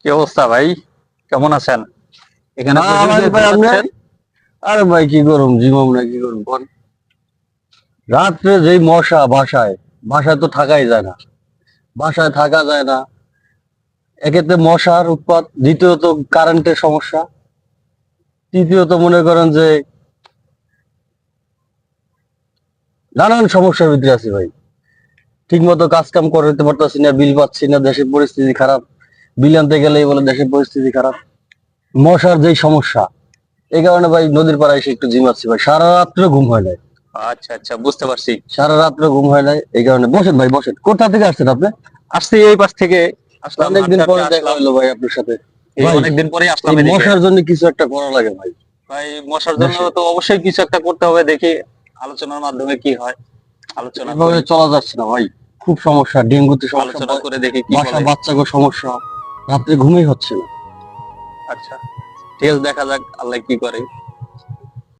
কি অবস্থা ভাই? কেমন আছেন? এখানে না প্রচুর ভাই যে ভাই আপনি ঘুমাচ্ছেন। আরে ভাই কি করুম জীবন না কি করুম কোন রাত্রে যেই মশা বাসায় বাসায় তো থাকাই যায় না, বাসায় থাকা যায় না। একেতে মশার উৎপাত, দ্বিতীয়ত কারেন্টের সমস্যা, তৃতীয়ত মনে করেন যে নানান সমস্যার ভিতরে আছি ভাই। ঠিক মতো কাজ কাম করতে পারতাছি না, বিল পাচ্ছি না, দেশের পরিস্থিতি খারাপ। বিল আনতে গেলেই বলে দেশের পরিস্থিতি খারাপ। মশার যেই সমস্যা, এই কারণে ভাই নদীর পাড়ায় এসে একটু জিমাচ্ছি ভাই, সারা রাত্রে ঘুম হয় নাই। আচ্ছা আচ্ছা, বুঝতে পারছি। সারা রাত্রে ঘুম হয় নাই, এই কারণে বসেন ভাই বসেন। কোথা থেকে আসছেন আপনি? আসছি এই পাশ থেকে, আসলাম অনেকদিন হাঁটতে হাঁটতে পরে দেখা আসলাম। হলো ভাই আপনার সাথে। এই ভাই অনেকদিন পরে এই আসলাম এদিকে। মশার জন্য কিছু একটা করা লাগে ভাই ভাই, মশার জন্য দেশে। তো অবশ্যই কিছু একটা করতে হবে, দেখি আলোচনার মাধ্যমে কি হয়। আলোচনা এভাবে করি, চলা যাচ্ছে না ভাই, খুব সমস্যা, ডেঙ্গুতে সমস্যা, আলোচনা করে দেখি কি বাসা বলে। বাচ্চাকে সমস্যা, রাত্রে ঘুমই হচ্ছে না। আচ্ছা, ঠিক আছে, দেখা যাক আল্লাহ কি করে।